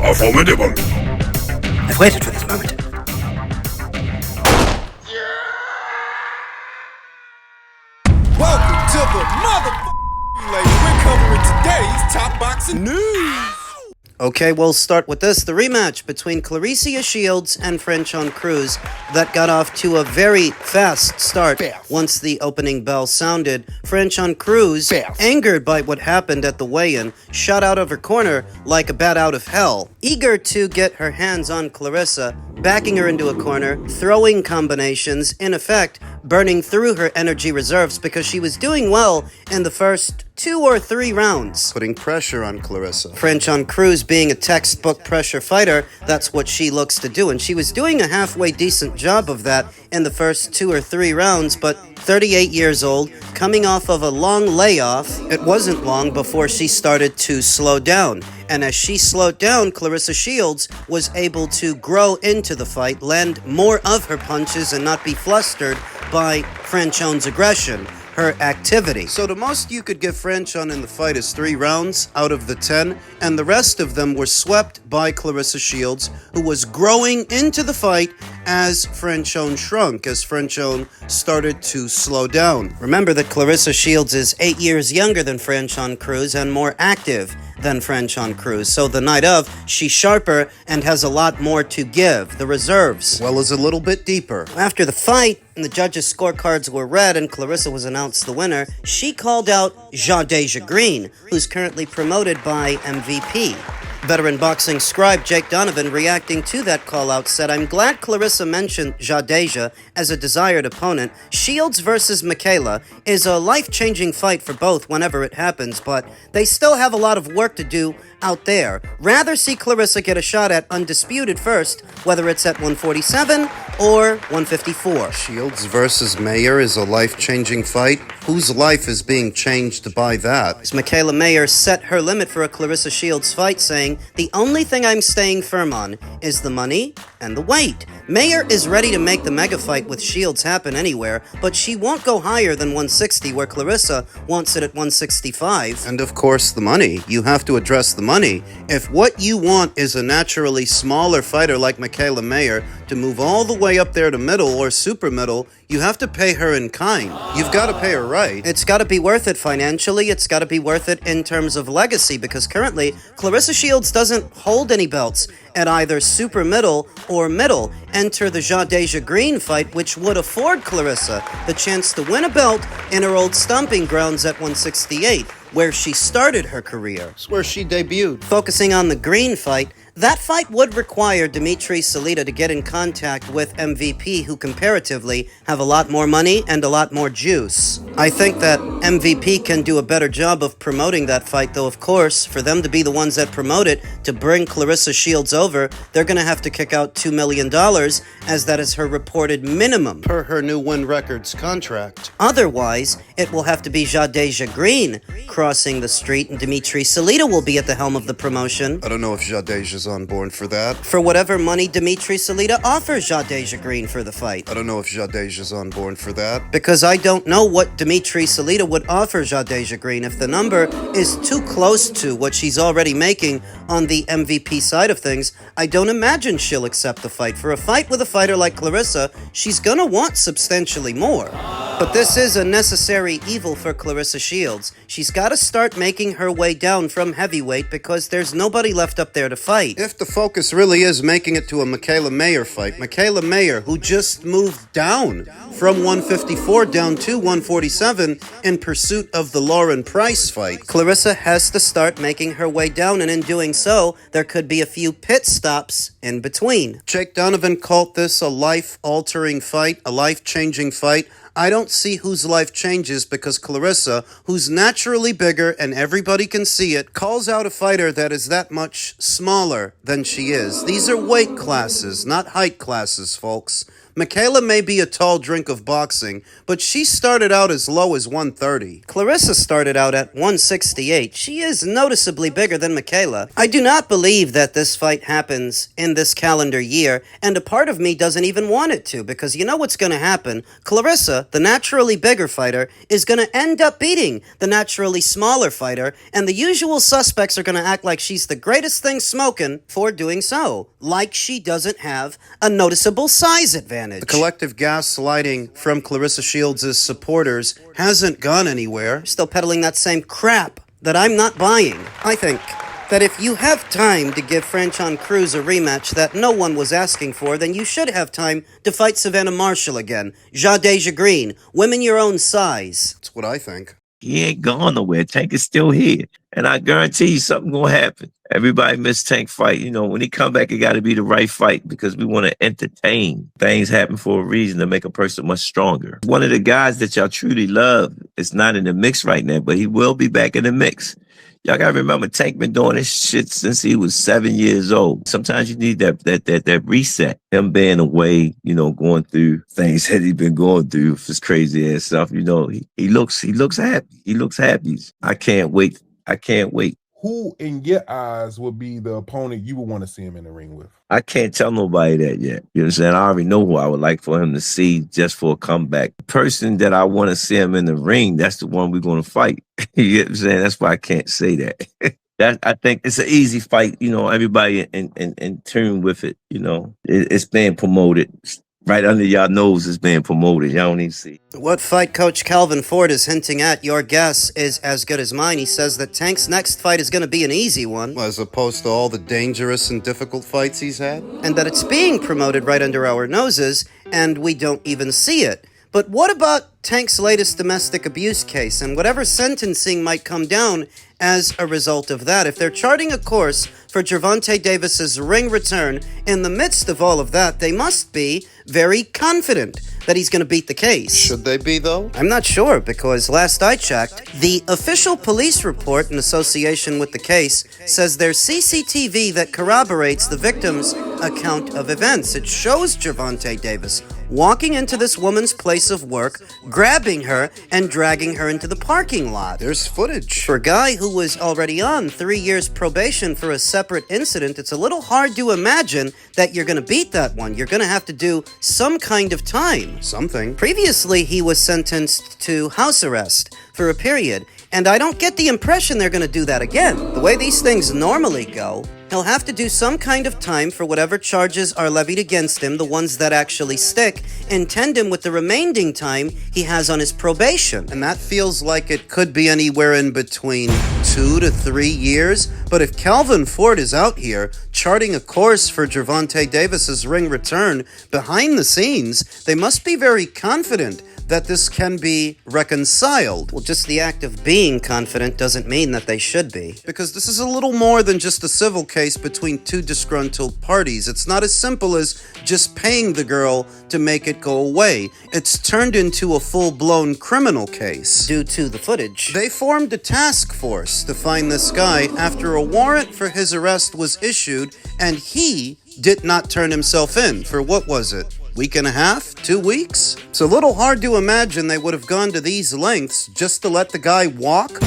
are formidable. I've waited for this moment. Welcome to the motherfucking lady. We're covering today's top boxing news. Okay, we'll start with this. The rematch between Claressa Shields and Franchon Cruz that got off to a very fast start once the opening bell sounded. Franchon Cruz, angered by what happened at the weigh-in, shot out of her corner like a bat out of hell. Eager to get her hands on Claressa, backing her into a corner, throwing combinations, in effect, burning through her energy reserves because she was doing well in the first 2 or 3 rounds. Putting pressure on Claressa. Franchon Cruz being a textbook pressure fighter, that's what she looks to do. And she was doing a halfway decent job of that in the first 2 or 3 rounds, but 38 years old, coming off of a long layoff, it wasn't long before she started to slow down. And as she slowed down, Claressa Shields was able to grow into the fight, land more of her punches, and not be flustered by Franchon's aggression, her activity. So the most you could give Franchon in the fight is 3 rounds out of the 10, and the rest of them were swept by Claressa Shields, who was growing into the fight as Franchon shrunk, as Franchon started to slow down. Remember that Claressa Shields is 8 years younger than Franchon Cruz and more active than Franchon Cruz. So the night of, she's sharper and has a lot more to give. The reserves, well, is a little bit deeper. After the fight, and the judges' scorecards were read and Claressa was announced the winner, she called out Jadeja Green, who's currently promoted by MVP. Veteran boxing scribe Jake Donovan, reacting to that call-out, said, "I'm glad Claressa mentioned Jadeja as a desired opponent. Shields versus Michaela is a life-changing fight for both whenever it happens, but they still have a lot of work to do out there. Rather see Claressa get a shot at undisputed first, whether it's at 147 or 154. Shields versus Mayer is a life-changing fight? Whose life is being changed by that? Michaela Mayer set her limit for a Claressa Shields fight, saying, "The only thing I'm staying firm on is the money and the weight." Mayer is ready to make the mega fight with Shields happen anywhere, but she won't go higher than 160, where Claressa wants it at 165. And of course, the money. You have to address the money. If what you want is a naturally smaller fighter like Michaela Mayer to move all the way up there to middle or super middle, you have to pay her in kind. You've got to pay her right. It's got to be worth it financially. It's got to be worth it in terms of legacy, because currently, Claressa Shields doesn't hold any belts at either super middle or middle. Enter the Jadeja Green fight, which would afford Claressa the chance to win a belt in her old stomping grounds at 168, where she started her career. It's where she debuted. Focusing on the Green fight, that fight would require Dimitri Salita to get in contact with MVP, who comparatively have a lot more money and a lot more juice. I think that MVP can do a better job of promoting that fight, though of course, for them to be the ones that promote it, to bring Claressa Shields over, they're going to have to kick out $2 million, as that is her reported minimum Per her new Win Records contract. Otherwise, it will have to be Jadeja Green crossing the street, and Dimitri Salita will be at the helm of the promotion. I don't know if Jadeja's on board for that. For whatever money Dimitri Salita offers Jadeja Green for the fight. I don't know if Jadeja's on board for that. Because I don't know what Dimitri Salita would offer Jadeja Green. If the number is too close to what she's already making on the MVP side of things, I don't imagine she'll accept the fight. For a fight with a fighter like Claressa, she's gonna want substantially more. But this is a necessary evil for Claressa Shields. She's got to start making her way down from heavyweight because there's nobody left up there to fight. If the focus really is making it to a Michaela Mayer fight, Michaela Mayer, who just moved down from 154 down to 147 in pursuit of the Lauren Price fight, Claressa has to start making her way down, and in doing so, there could be a few pit stops in between. Jake Donovan called this a life-altering fight, a life-changing fight. I don't see whose life changes because Claressa, who's naturally bigger and everybody can see it, calls out a fighter that is that much smaller than she is. These are weight classes, not height classes, folks. Michaela may be a tall drink of boxing, but she started out as low as 130. Clarissa started out at 168. She is noticeably bigger than Michaela. I do not believe that this fight happens in this calendar year, and a part of me doesn't even want it to, because you know what's going to happen. Clarissa, the naturally bigger fighter, is going to end up beating the naturally smaller fighter, and the usual suspects are going to act like she's the greatest thing smoking for doing so, like she doesn't have a noticeable size advantage. The collective gaslighting from Clarissa Shields' supporters hasn't gone anywhere. Still peddling that same crap that I'm not buying. I think that if you have time to give Franchon Cruz a rematch that no one was asking for, then you should have time to fight Savannah Marshall again. Jade Green, women your own size. That's what I think. He ain't gone nowhere. Tank is still here. And I guarantee you something gonna happen. Everybody missed Tank fight. You know, when he come back, it got to be the right fight because we want to entertain. Things happen for a reason to make a person much stronger. One of the guys that y'all truly love is not in the mix right now, but he will be back in the mix. Y'all gotta remember, Tank been doing this shit since he was 7 years old. Sometimes you need that reset. Him being away, you know, going through things that he's been going through, his crazy ass stuff. You know, he looks happy. He looks happy. I can't wait. Who, in your eyes, would be the opponent you would want to see him in the ring with? I can't tell nobody that yet. You understand? I already know who I would like for him to see just for a comeback. The person that I want to see him in the ring, that's the one we're going to fight. You know what I'm saying? That's why I can't say that. I think it's an easy fight. You know, everybody in tune with it. You know, it's being promoted. Right under y'all nose is being promoted. Y'all don't even see. What fight coach Calvin Ford is hinting at, your guess is as good as mine. He says that Tank's next fight is going to be an easy one. As opposed to all the dangerous and difficult fights he's had? And that it's being promoted right under our noses, and we don't even see it. But what about Tank's latest domestic abuse case, and whatever sentencing might come down as a result of that? If they're charting a course for Gervonta Davis's ring return, in the midst of all of that, they must be very confident that he's going to beat the case. Should they be, though? I'm not sure, because last I checked, the official police report in association with the case says there's CCTV that corroborates the victim's account of events. It shows Gervonta Davis walking into this woman's place of work, grabbing her, and dragging her into the parking lot. There's footage. For a guy who was already on 3 years probation for a separate incident, it's a little hard to imagine that you're going to beat that one. You're going to have to do some kind of time. Something. Previously, he was sentenced to house arrest for a period, and I don't get the impression they're going to do that again. The way these things normally go, he'll have to do some kind of time for whatever charges are levied against him, the ones that actually stick, in tandem with the remaining time he has on his probation. And that feels like it could be anywhere in between 2 to 3 years. But if Calvin Ford is out here charting a course for Gervonta Davis's ring return behind the scenes, they must be very confident that this can be reconciled. Well, just the act of being confident doesn't mean that they should be. Because this is a little more than just a civil case between two disgruntled parties. It's not as simple as just paying the girl to make it go away. It's turned into a full-blown criminal case. Due to the footage. They formed a task force to find this guy after a warrant for his arrest was issued, and he did not turn himself in for, what was it, week and a half? 2 weeks? It's a little hard to imagine they would have gone to these lengths just to let the guy walk.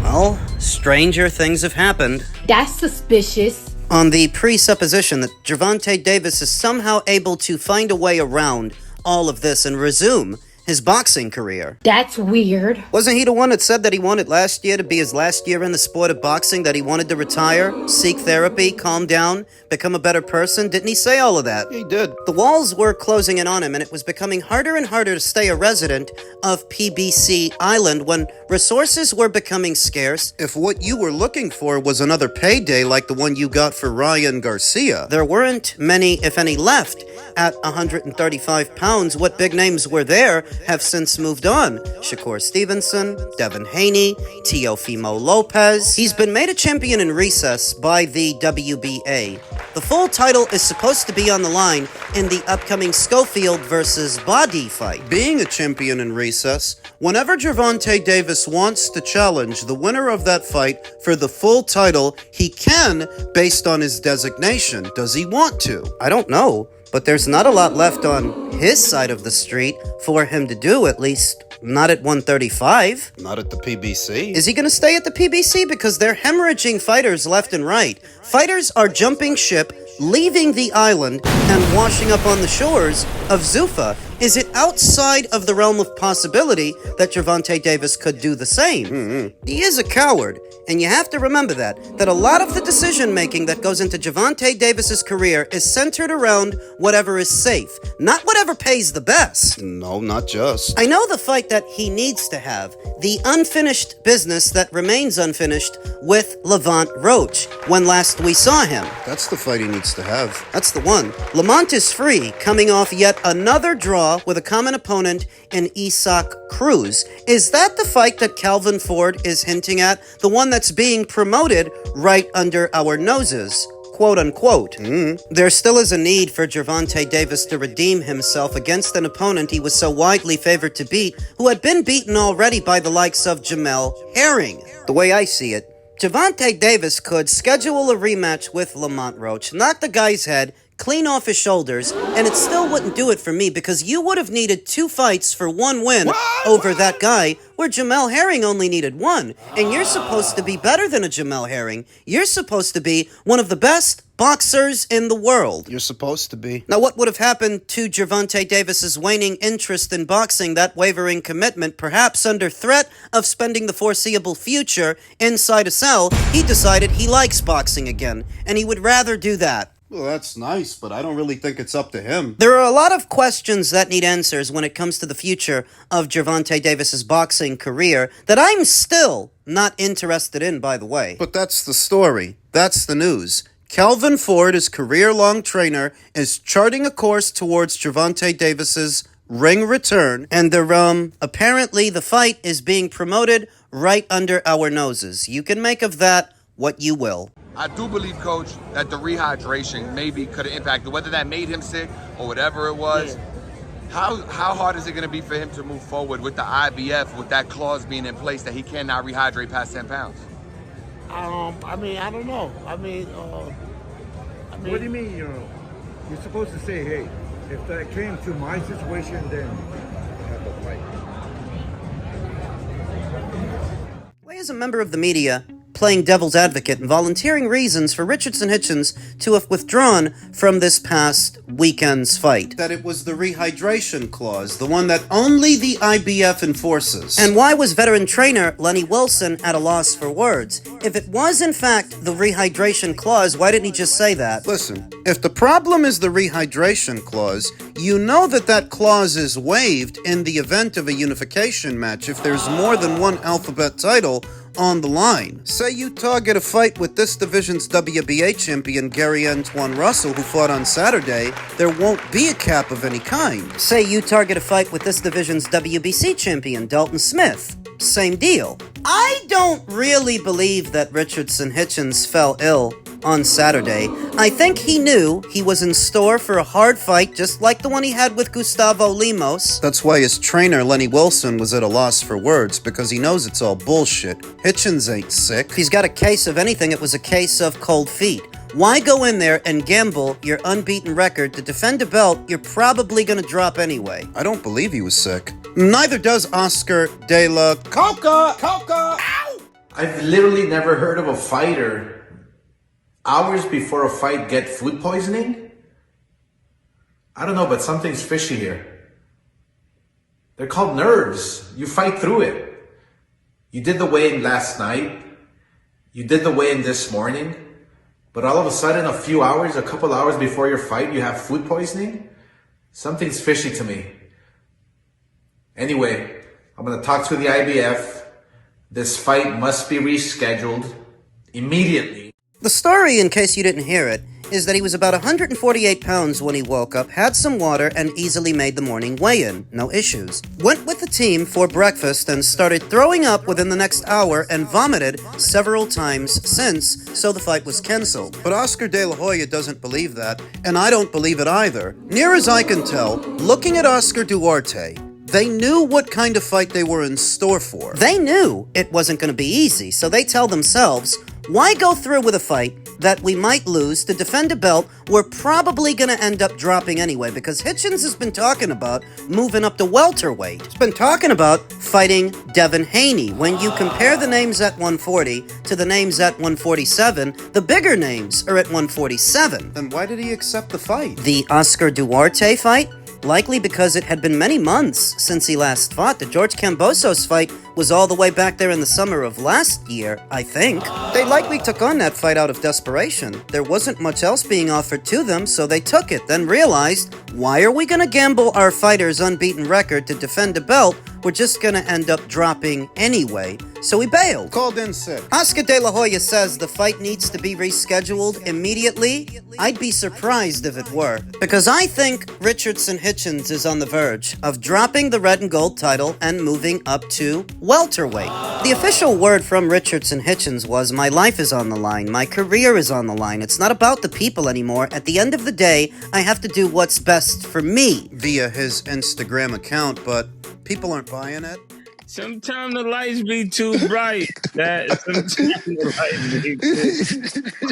Well, stranger things have happened. That's suspicious. On the presupposition that Gervonta Davis is somehow able to find a way around all of this and resume his boxing career. That's weird. Wasn't he the one that said that he wanted last year to be his last year in the sport of boxing, that he wanted to retire, seek therapy, calm down, become a better person? Didn't he say all of that? He did. The walls were closing in on him, and it was becoming harder and harder to stay a resident of PBC Island when resources were becoming scarce. If what you were looking for was another payday like the one you got for Ryan Garcia, There weren't many, if any, left. At 135 pounds, what big names were there have since moved on. Shakur Stevenson, Devin Haney, Teofimo Lopez. He's been made a champion in recess by the WBA. The full title is supposed to be on the line in the upcoming Schofield versus Body fight. being a champion in recess, whenever Gervonta Davis wants to challenge the winner of that fight for the full title, he can, based on his designation. Does he want to? I don't know. but there's not a lot left on his side of the street for him to do, at least not at 135. Not at the PBC. Is he going to stay at the PBC? Because they're hemorrhaging fighters left and right. Fighters are jumping ship, leaving the island, and washing up on the shores of Zuffa. Is it outside of the realm of possibility that Gervonta Davis could do the same? He is a coward, and you have to remember that a lot of the decision-making that goes into Gervonta Davis's career is centered around whatever is safe, not whatever pays the best. No, not just. I know the fight that he needs to have, the unfinished business that remains unfinished with Levant Roach, when last we saw him. That's the fight he needs to have. That's the one. Lamont is free, coming off yet another draw with a common opponent in Isaac Cruz. Is that the fight that Calvin Ford is hinting at? The one that's being promoted right under our noses? Quote unquote. There still is a need for Gervonta Davis to redeem himself against an opponent he was so widely favored to beat, who had been beaten already by the likes of Jamel Herring. The way I see it, Gervonta Davis could schedule a rematch with Lamont Roach, knock the guy's head clean off his shoulders, and it still wouldn't do it for me because you would have needed 2 fights for 1 win over that guy, where Jamel Herring only needed 1. And you're supposed to be better than a Jamel Herring. You're supposed to be one of the best boxers in the world. You're supposed to be. Now, what would have happened to Gervonta Davis's waning interest in boxing, that wavering commitment, perhaps under threat of spending the foreseeable future inside a cell? He decided he likes boxing again, and he would rather do that. Well, that's nice, but I don't really think it's up to him. There are a lot of questions that need answers when it comes to the future of Gervonta Davis's boxing career that I'm still not interested in, by the way. But that's the story. That's the news. Calvin Ford, his career-long trainer, is charting a course towards Gervonta Davis's ring return, and apparently the fight is being promoted right under our noses. You can make of that what you will. I do believe, Coach, that the rehydration maybe could have impacted, whether that made him sick or whatever it was. How hard is it going to be for him to move forward with the IBF, with that clause being in place that he cannot rehydrate past 10 pounds? I mean, I don't know. I mean, What do you mean, you're supposed to say, hey, if that came to my situation, then I have to fight. Why is a member of the media playing devil's advocate and volunteering reasons for Richards and Hitchens to have withdrawn from this past weekend's fight? That it was the rehydration clause, the one that only the IBF enforces. And why was veteran trainer Lenny Wilson at a loss for words? If it was in fact the rehydration clause, why didn't he just say that? Listen, if the problem is the rehydration clause, you know that clause is waived in the event of a unification match if there's more than one alphabet title on the line. Say you target a fight with this division's WBA champion Gary Antoine Russell, who fought on Saturday, there won't be a cap of any kind. Say you target a fight with this division's WBC champion Dalton Smith. Same deal. I don't really believe that Richardson Hitchens fell ill on Saturday. I think he knew he was in store for a hard fight, just like the one he had with Gustavo Lemos. That's why his trainer, Lenny Wilson, was at a loss for words, because he knows it's all bullshit. Hitchens ain't sick. If he's got a case of anything, it was a case of cold feet. Why go in there and gamble your unbeaten record to defend a belt you're probably gonna drop anyway? I don't believe he was sick. Neither does Oscar de la Coca! Ow! I've literally never heard of a fighter hours before a fight get food poisoning. I don't know, but something's fishy here. They're called nerves. You fight through it. You did the weigh-in last night. You did the weigh-in this morning. But all of a sudden, a couple hours before your fight, you have food poisoning? Something's fishy to me. Anyway, I'm going to talk to the IBF. This fight must be rescheduled immediately. The story, in case you didn't hear it, is that he was about 148 pounds when he woke up, had some water, and easily made the morning weigh-in. No issues. Went with the team for breakfast and started throwing up within the next hour and vomited several times since, so the fight was canceled. But Oscar de la Hoya doesn't believe that, and I don't believe it either. Near as I can tell, looking at Oscar Duarte, they knew what kind of fight they were in store for. They knew it wasn't going to be easy, so they tell themselves, Why go through with a fight that we might lose to defend a belt we're probably going to end up dropping anyway? Because Hitchens has been talking about moving up to welterweight. He's been talking about fighting Devin Haney. When you compare the names at 140 to the names at 147, the bigger names are at 147. Then why did he accept the fight? The Oscar Duarte fight? Likely because it had been many months since he last fought. The George Kambosos fight was all the way back there in the summer of last year, I think. They likely took on that fight out of desperation. There wasn't much else being offered to them, so they took it, then realized, why are we gonna gamble our fighter's unbeaten record to defend a belt we're just gonna end up dropping anyway? So we bailed. Called in sick. Oscar De La Hoya says the fight needs to be rescheduled immediately. I'd be surprised if it were, because I think Richardson Hitchens is on the verge of dropping the red and gold title and moving up to welterweight. The official word from Richardson Hitchens was, my life is on the line, my career is on the line. It's not about the people anymore. At the end of the day, I have to do what's best for me. Via his Instagram account, but people aren't buying it. Sometimes the lights be too bright. Sometimes the lights be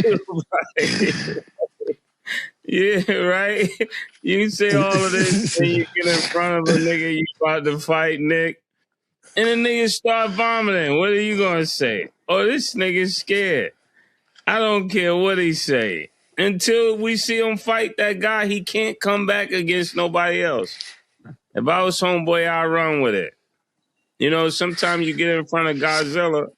too bright. Yeah, right? You say all of this and you get in front of a nigga you about to fight, Nick, and the nigga start vomiting. What are you going to say? Oh, this nigga's scared. I don't care what he say. Until we see him fight that guy, he can't come back against nobody else. If I was homeboy, I'd run with it. You know, sometimes you get in front of Godzilla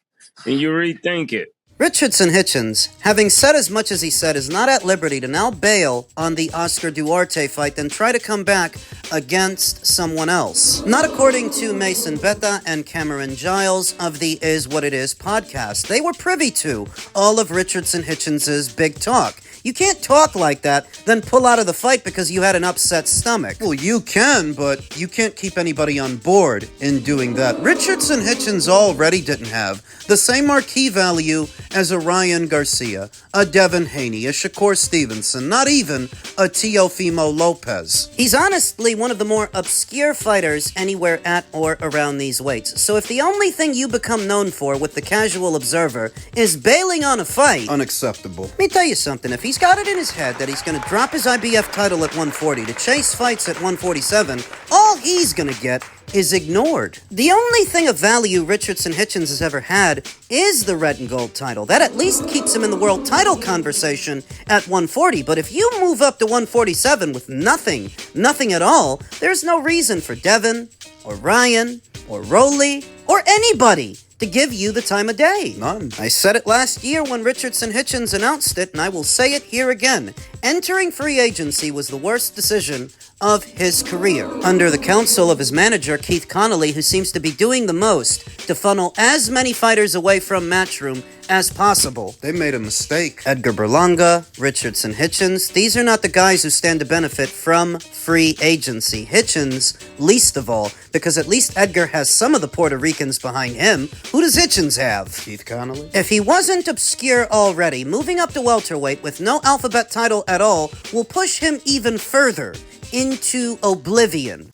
and you rethink it. Richardson Hitchens, having said as much as he said, is not at liberty to now bail on the Oscar Duarte fight, then try to come back against someone else. Not according to Mason Betta and Cameron Giles of the Is What It Is podcast. They were privy to all of Richardson Hitchens' big talk. You can't talk like that, then pull out of the fight because you had an upset stomach. Well, you can, but you can't keep anybody on board in doing that. Richardson Hitchens already didn't have the same marquee value as a Ryan Garcia, a Devin Haney, a Shakur Stevenson, not even a Teofimo Lopez. He's honestly one of the more obscure fighters anywhere at or around these weights. So if the only thing you become known for with the casual observer is bailing on a fight... Unacceptable. Let me tell you something. If he's got it in his head that he's going to drop his IBF title at 140 to chase fights at 147, all he's going to get is ignored. The only thing of value Richardson Hitchens has ever had is the red and gold title. That at least keeps him in the world title conversation at 140. But if you move up to 147 with nothing at all, there's no reason for Devin or Ryan or Rolly or anybody to give you the time of day. None. I said it last year when Richardson Hitchens announced it, and I will say it here again. Entering free agency was the worst decision of his career. Under the counsel of his manager, Keith Connolly, who seems to be doing the most to funnel as many fighters away from Matchroom as possible. They made a mistake. Edgar Berlanga, Richardson Hitchens, these are not the guys who stand to benefit from free agency. Hitchens, least of all, because at least Edgar has some of the Puerto Ricans behind him. Who does Hitchens have? Keith Connolly? If he wasn't obscure already, moving up to welterweight with no alphabet title at all will push him even further into oblivion.